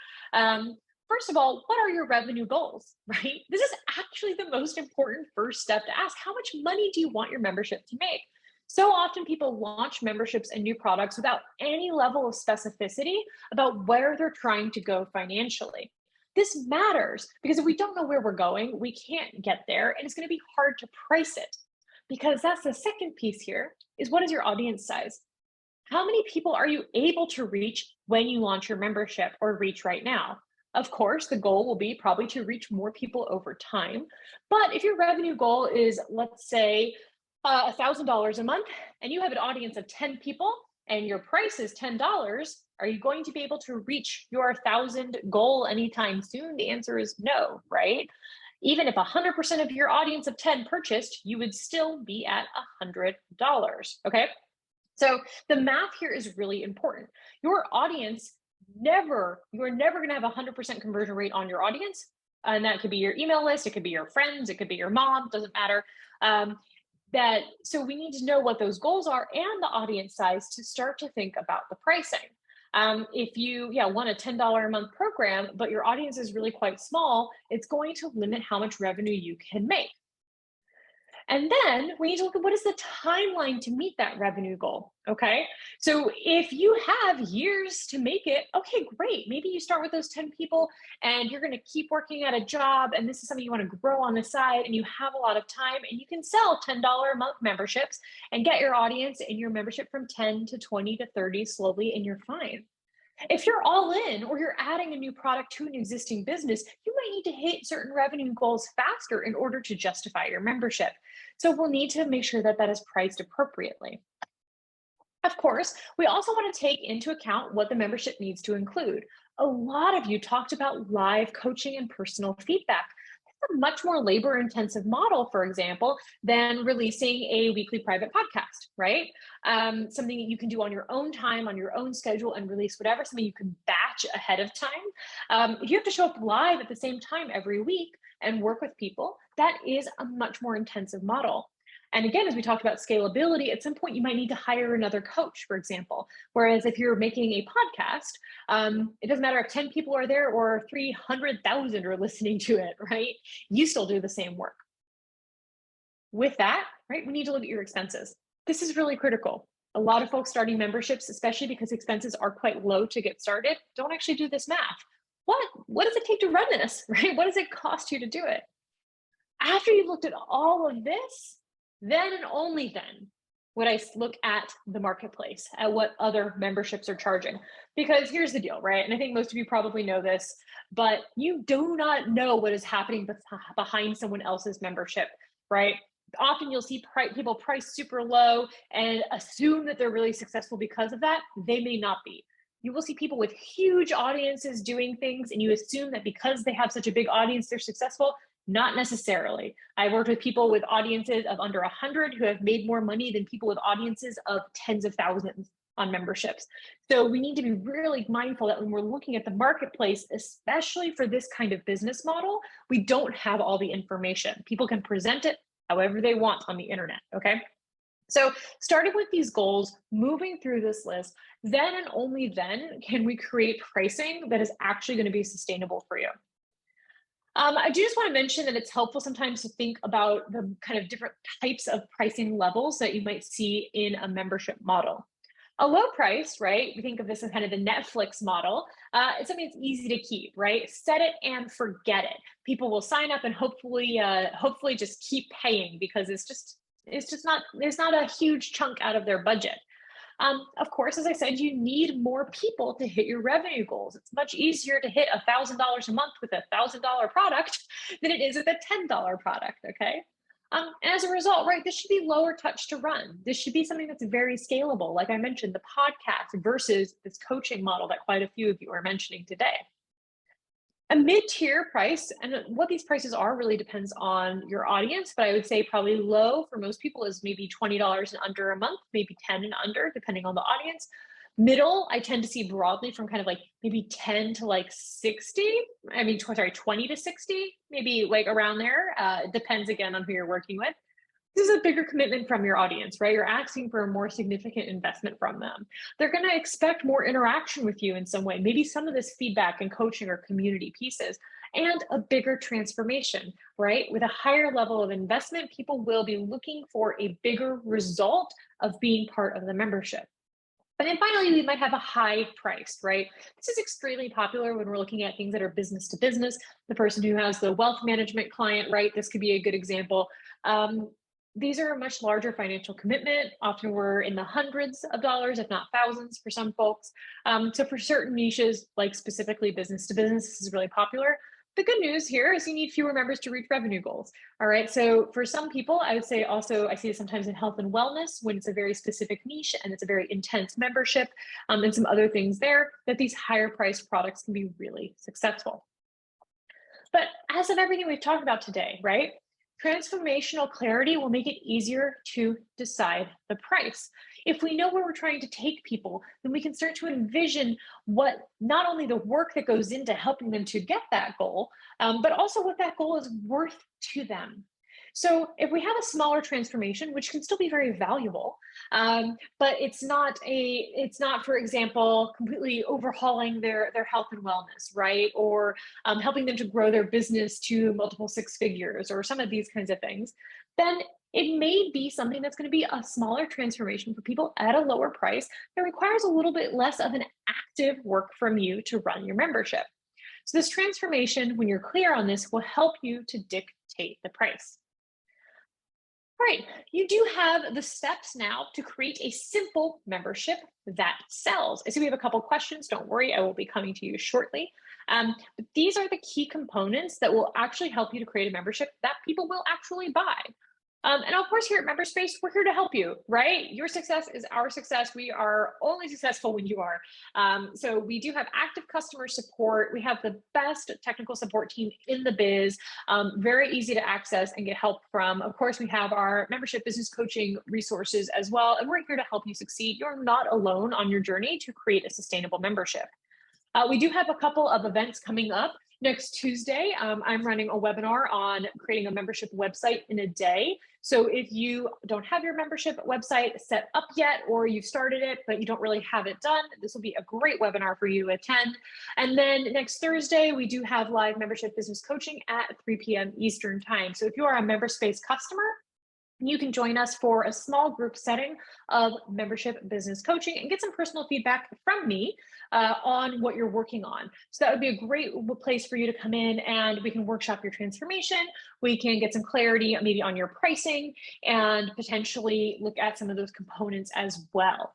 First of all, what are your revenue goals, right? This is actually the most important first step to ask. How much money do you want your membership to make? So often people launch memberships and new products without any level of specificity about where they're trying to go financially. This matters because if we don't know where we're going, we can't get there and it's going to be hard to price it. Because that's the second piece here is what is your audience size? How many people are you able to reach when you launch your membership or reach right now? Of course, the goal will be probably to reach more people over time. But if your revenue goal is, let's say, $1,000 a month and you have an audience of 10 people and your price is $10, are you going to be able to reach your 1,000 goal anytime soon? The answer is no, right? Even if 100% of your audience of 10 purchased, you would still be at $100, okay? So the math here is really important. Your audience you are never going to have a 100% conversion rate on your audience. And that could be your email list, it could be your friends, it could be your mom, doesn't matter. So we need to know what those goals are and the audience size to start to think about the pricing. If you want a $10 a month program, but your audience is really quite small, it's going to limit how much revenue you can make. And then we need to look at what is the timeline to meet that revenue goal, okay? So if you have years to make it, okay, great. Maybe you start with those 10 people and you're gonna keep working at a job and this is something you wanna grow on the side and you have a lot of time and you can sell $10 a month memberships and get your audience and your membership from 10 to 20 to 30 slowly and you're fine. If you're all in or you're adding a new product to an existing business, you might need to hit certain revenue goals faster in order to justify your membership. So we'll need to make sure that that is priced appropriately. Of course, we also want to take into account what the membership needs to include. A lot of you talked about live coaching and personal feedback. That's a much more labor-intensive model, for example, than releasing a weekly private podcast, right? Something that you can do on your own time, on your own schedule, and release whatever, something you can batch ahead of time. If you have to show up live at the same time every week and work with people, that is a much more intensive model. And again, as we talked about scalability, at some point you might need to hire another coach, for example. Whereas if you're making a podcast, it doesn't matter if 10 people are there or 300,000 are listening to it, right? You still do the same work. With that, right, we need to look at your expenses. This is really critical. A lot of folks starting memberships, especially because expenses are quite low to get started, don't actually do this math. What does it take to run this, right? What does it cost you to do it? After you've looked at all of this, then and only then would I look at the marketplace, at what other memberships are charging. Because here's the deal, right? And I think most of you probably know this, but you do not know what is happening behind someone else's membership, right? Often you'll see people price super low and assume that they're really successful because of that. They may not be. You will see people with huge audiences doing things and you assume that because they have such a big audience, they're successful. Not necessarily. I worked with people with audiences of under 100 who have made more money than people with audiences of tens of thousands. on memberships. So we need to be really mindful that when we're looking at the marketplace, especially for this kind of business model, we don't have all the information. People can present it however they want on the internet, okay? So starting with these goals, moving through this list, then and only then can we create pricing that is actually going to be sustainable for you. I do just want to mention that it's helpful sometimes to think about the kind of different types of pricing levels that you might see in a membership model. A low price, right? We think of this as kind of the Netflix model. It's something that's easy to keep, right? Set it and forget it. People will sign up and hopefully just keep paying because it's just not there's not a huge chunk out of their budget. Of course, as I said, you need more people to hit your revenue goals. It's much easier to hit $1,000 a month with $1,000 product than it is with a $10 product, okay? And as a result, right, this should be lower touch to run. This should be something that's very scalable. Like I mentioned, the podcast versus this coaching model that quite a few of you are mentioning today. A mid-tier price, and what these prices are really depends on your audience, but I would say probably low for most people is maybe $20 and under a month, maybe 10 and under, depending on the audience. Middle, I tend to see broadly from kind of like maybe 10 to like 60. I mean, sorry, 20 to 60, maybe like around there. It depends again on who you're working with. This is a bigger commitment from your audience, right? You're asking for a more significant investment from them. They're going to expect more interaction with you in some way, maybe some of this feedback and coaching or community pieces, and a bigger transformation, right? With a higher level of investment, people will be looking for a bigger result of being part of the membership. And then finally, we might have a high price, right? This is extremely popular when we're looking at things that are business to business. The person who has the wealth management client, right? This could be a good example. These are a much larger financial commitment. Often we're in the hundreds of dollars, if not thousands for some folks. So for certain niches, like specifically business to business, this is really popular. The good news here is you need fewer members to reach revenue goals. All right. So for some people, I would say also, I see it sometimes in health and wellness when it's a very specific niche and it's a very intense membership and some other things there, that these higher priced products can be really successful. But as of everything we've talked about today, right? Transformational clarity will make it easier to decide the price. If we know where we're trying to take people, then we can start to envision what not only the work that goes into helping them to get that goal, but also what that goal is worth to them. So if we have a smaller transformation, which can still be very valuable, but it's not, for example, completely overhauling their health and wellness, right? Or helping them to grow their business to multiple six figures or some of these kinds of things, then it may be something that's going to be a smaller transformation for people at a lower price that requires a little bit less of an active work from you to run your membership. So this transformation, when you're clear on this, will help you to dictate the price. All right, you do have the steps now to create a simple membership that sells. I see we have a couple questions. Don't worry, I will be coming to you shortly. But these are the key components that will actually help you to create a membership that people will actually buy. And of course, here at MemberSpace, we're here to help you, right? Your success is our success. We are only successful when you are. So we do have active customer support. We have the best technical support team in the biz, very easy to access and get help from. Of course, we have our membership business coaching resources as well, and we're here to help you succeed. You're not alone on your journey to create a sustainable membership. We do have a couple of events coming up. Next Tuesday, I'm running a webinar on creating a membership website in a day. So if you don't have your membership website set up yet, or you've started it, but you don't really have it done, this will be a great webinar for you to attend. And then next Thursday, we do have live membership business coaching at 3 p.m. Eastern time. So if you are a MemberSpace customer, you can join us for a small group setting of membership business coaching and get some personal feedback from me on what you're working on. So that would be a great place for you to come in and we can workshop your transformation. We can get some clarity maybe on your pricing and potentially look at some of those components as well.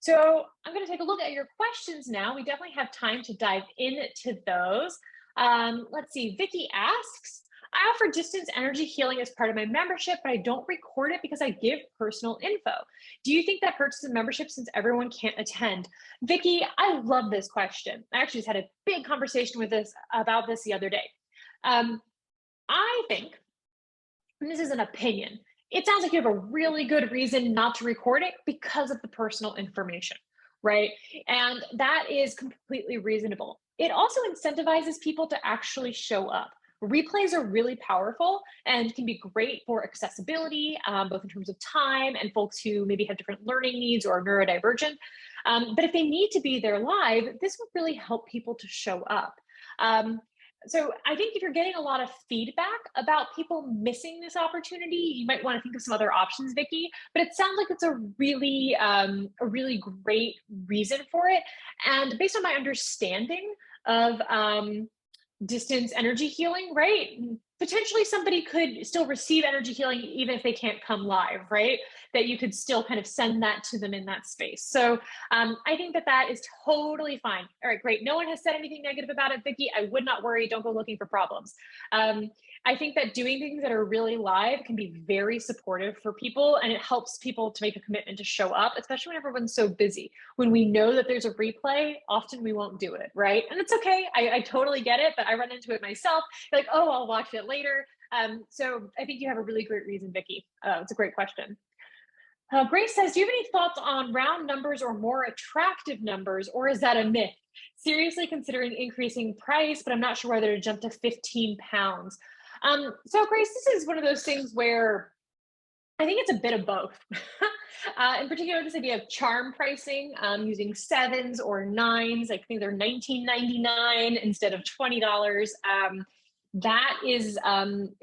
So I'm going to take a look at your questions now. We definitely have time to dive into those. Let's see, Vicky asks, I offer distance energy healing as part of my membership, but I don't record it because I give personal info. Do you think that hurts the membership since everyone can't attend? Vicky, I love this question. I actually just had a big conversation about this the other day. I think, and this is an opinion, it sounds like you have a really good reason not to record it because of the personal information, right? And that is completely reasonable. It also incentivizes people to actually show up. Replays are really powerful and can be great for accessibility, both in terms of time and folks who maybe have different learning needs or are neurodivergent. But if they need to be there live, this would really help people to show up. Um, so I think if you're getting a lot of feedback about people missing this opportunity, you might want to think of some other options, Vicky. But it sounds like it's a really great reason for it. And based on my understanding of distance energy healing, right? Potentially somebody could still receive energy healing even if they can't come live, right? That you could still kind of send that to them in that space. So I think that that is totally fine. All right, great. No one has said anything negative about it, Vicky. I would not worry. Don't go looking for problems. I think that doing things that are really live can be very supportive for people, and it helps people to make a commitment to show up, especially when everyone's so busy. When we know that there's a replay, often we won't do it, right? And it's okay. I totally get it, but I run into it myself. Like, oh, I'll watch it later. So I think you have a really great reason, Vicky. It's a great question. Grace says, do you have any thoughts on round numbers or more attractive numbers, or is that a myth? Seriously considering increasing price, but I'm not sure whether to jump to 15 pounds. So Grace, this is one of those things where I think it's a bit of both. In particular, this idea of charm pricing, using sevens or nines, I think they're $19.99 instead of $20. That is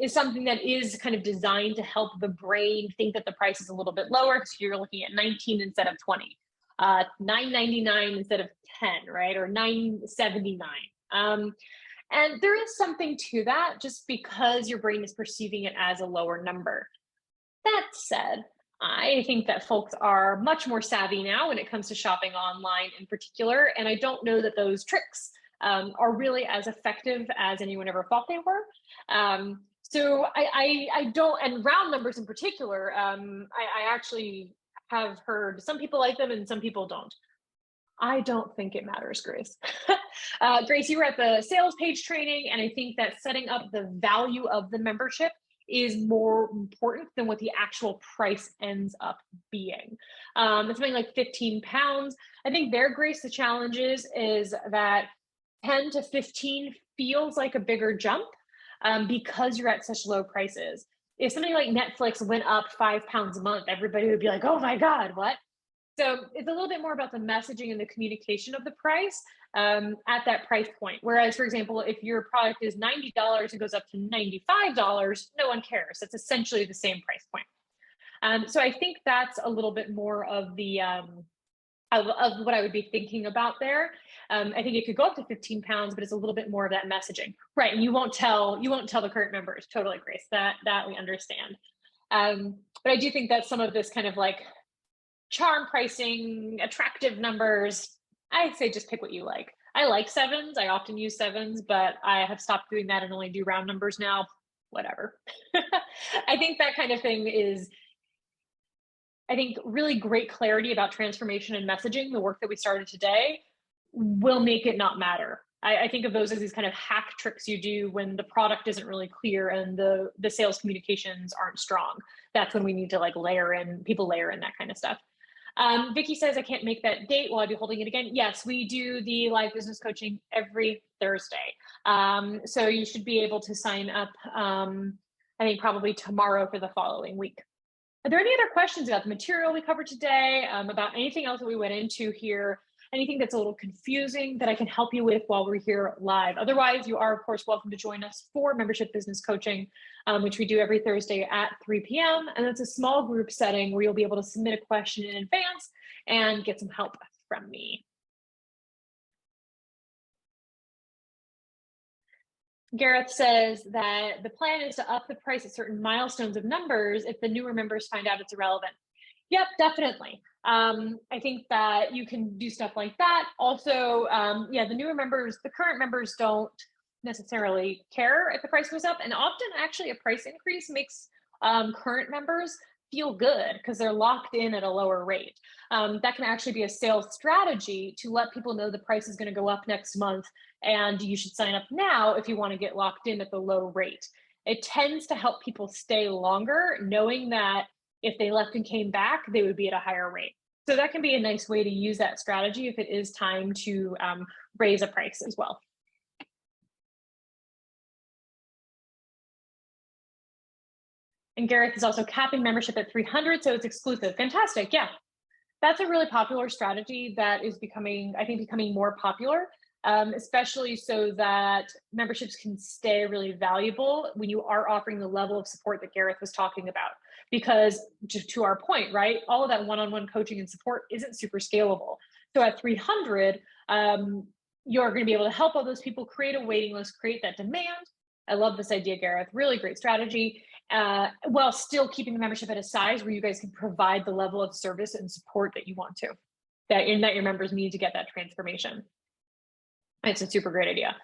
something that is kind of designed to help the brain think that the price is a little bit lower, because you're looking at 19 instead of 20, 9.99 instead of 10, right, or 9.79. And there is something to that, just because your brain is perceiving it as a lower number. That said, I think that folks are much more savvy now when it comes to shopping online in particular, and I don't know that those tricks are really as effective as anyone ever thought they were. So I don't, and round numbers in particular, I actually have heard some people like them and some people don't. I don't think it matters, Grace. Grace, you were at the sales page training, and I think that setting up the value of the membership is more important than what the actual price ends up being. It's something like 15 pounds. I think there, Grace, the challenge is that 10 to 15 feels like a bigger jump because you're at such low prices. If something like Netflix went up 5 pounds a month, everybody would be like, oh my God, what? So it's a little bit more about the messaging and the communication of the price at that price point. Whereas, for example, if your product is $90 and goes up to $95, no one cares. That's essentially the same price point. So I think that's a little bit more of the of what I would be thinking about there. I think it could go up to 15 pounds, but it's a little bit more of that messaging, right? And you won't tell the current members. Totally, Grace. That we understand. But I do think that some of this kind of like charm pricing, attractive numbers, I say just pick what you like. I like sevens. I often use sevens, but I have stopped doing that and only do round numbers now. Whatever. I think that kind of thing is, I think, really great clarity about transformation and messaging. The work that we started today will make it not matter. I think of those as these kind of hack tricks you do when the product isn't really clear and the sales communications aren't strong. That's when we need to like people layer in that kind of stuff. Vicky says, I can't make that date. Will I be holding it again? Yes, we do the live business coaching every Thursday. So you should be able to sign up, I think probably tomorrow for the following week. Are there any other questions about the material we covered today, about anything else that we went into here? Anything that's a little confusing that I can help you with while we're here live? Otherwise, you are, of course, welcome to join us for membership business coaching, which we do every Thursday at 3 p.m. And it's a small group setting where you'll be able to submit a question in advance and get some help from me. Gareth says that the plan is to up the price at certain milestones of numbers if the newer members find out it's irrelevant. Yep, definitely. I think that you can do stuff like that. Also, yeah, the newer members, the current members don't necessarily care if the price goes up. And often actually a price increase makes current members feel good because they're locked in at a lower rate. That can actually be a sales strategy to let people know the price is going to go up next month and you should sign up now if you want to get locked in at the low rate. It tends to help people stay longer, knowing that if they left and came back, they would be at a higher rate. So that can be a nice way to use that strategy if it is time to raise a price as well. And Gareth is also capping membership at 300, so it's exclusive. Fantastic, yeah. That's a really popular strategy that is becoming, I think, becoming more popular, especially so that memberships can stay really valuable when you are offering the level of support that Gareth was talking about. Because to our point, right, all of that one-on-one coaching and support isn't super scalable. So at 300, you're going to be able to help all those people create a waiting list, create that demand. I love this idea, Gareth. Really great strategy. While still keeping the membership at a size where you guys can provide the level of service and support that you want to, that your members need to get that transformation. It's a super great idea.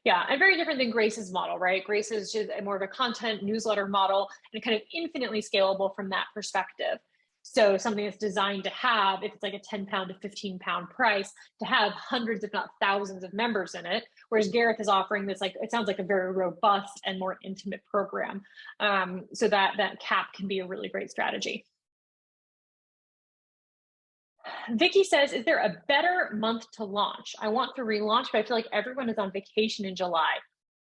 Yeah, and very different than Grace's model, right? Grace is just more of a content newsletter model and kind of infinitely scalable from that perspective. So something that's designed to have, if it's like a 10 pound to 15 pound price, to have hundreds, if not thousands of members in it. Whereas Gareth is offering this, like, it sounds like a very robust and more intimate program. So that cap can be a really great strategy. Vicky says, is there a better month to launch? I want to relaunch, but I feel like everyone is on vacation in July.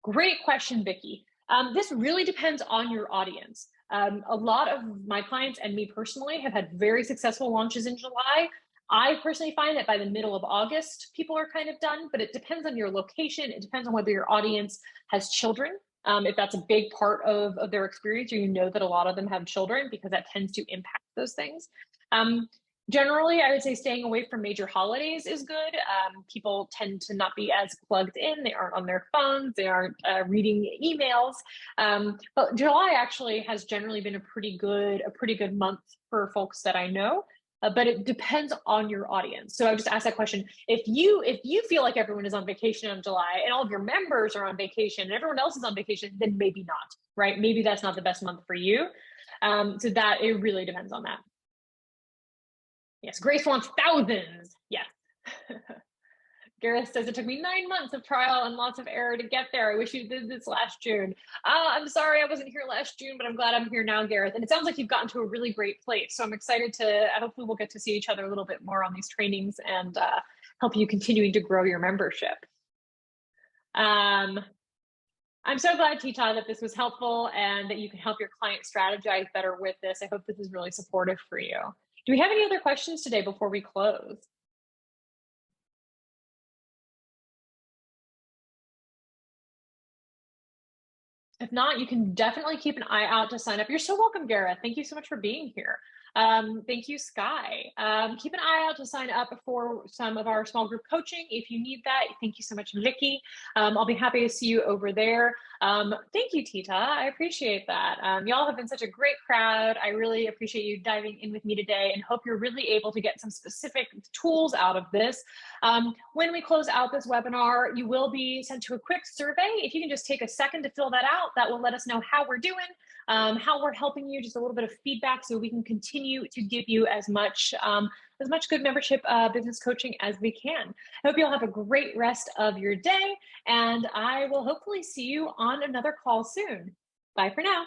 Great question, Vicky. This really depends on your audience. A lot of my clients and me personally have had very successful launches in July. I personally find that by the middle of August, people are kind of done, but it depends on your location. It depends on whether your audience has children. If that's a big part of their experience, or you know that a lot of them have children, because that tends to impact those things. Generally, I would say staying away from major holidays is good. People tend to not be as plugged in. They aren't on their phones. They aren't reading emails. But July actually has generally been a pretty good month for folks that I know. But it depends on your audience. So I would just ask that question. If you feel like everyone is on vacation in July and all of your members are on vacation and everyone else is on vacation, then maybe not, right? Maybe that's not the best month for you. So that it really depends on that. Yes, Grace wants thousands. Yes. Gareth says, it took me 9 months of trial and lots of error to get there. I wish you did this last June. I'm sorry I wasn't here last June, but I'm glad I'm here now, Gareth. And it sounds like you've gotten to a really great place. So I'm excited to, hopefully we'll get to see each other a little bit more on these trainings and help you continuing to grow your membership. I'm so glad, Tita, that this was helpful and that you can help your client strategize better with this. I hope this is really supportive for you. Do we have any other questions today before we close? If not, you can definitely keep an eye out to sign up. You're so welcome, Gareth. Thank you so much for being here. Thank you, Sky. Keep an eye out to sign up for some of our small group coaching if you need that. Thank you so much, Vicky. I'll be happy to see you over there. Thank you, Tita. I appreciate that. Y'all have been such a great crowd. I really appreciate you diving in with me today and hope you're really able to get some specific tools out of this. When we close out this webinar, you will be sent to a quick survey. If you can just take a second to fill that out, that will let us know how we're doing, how we're helping you, just a little bit of feedback so we can continue to give you as much good membership business coaching as we can. I hope you'll have a great rest of your day, and I will hopefully see you on another call soon. Bye for now.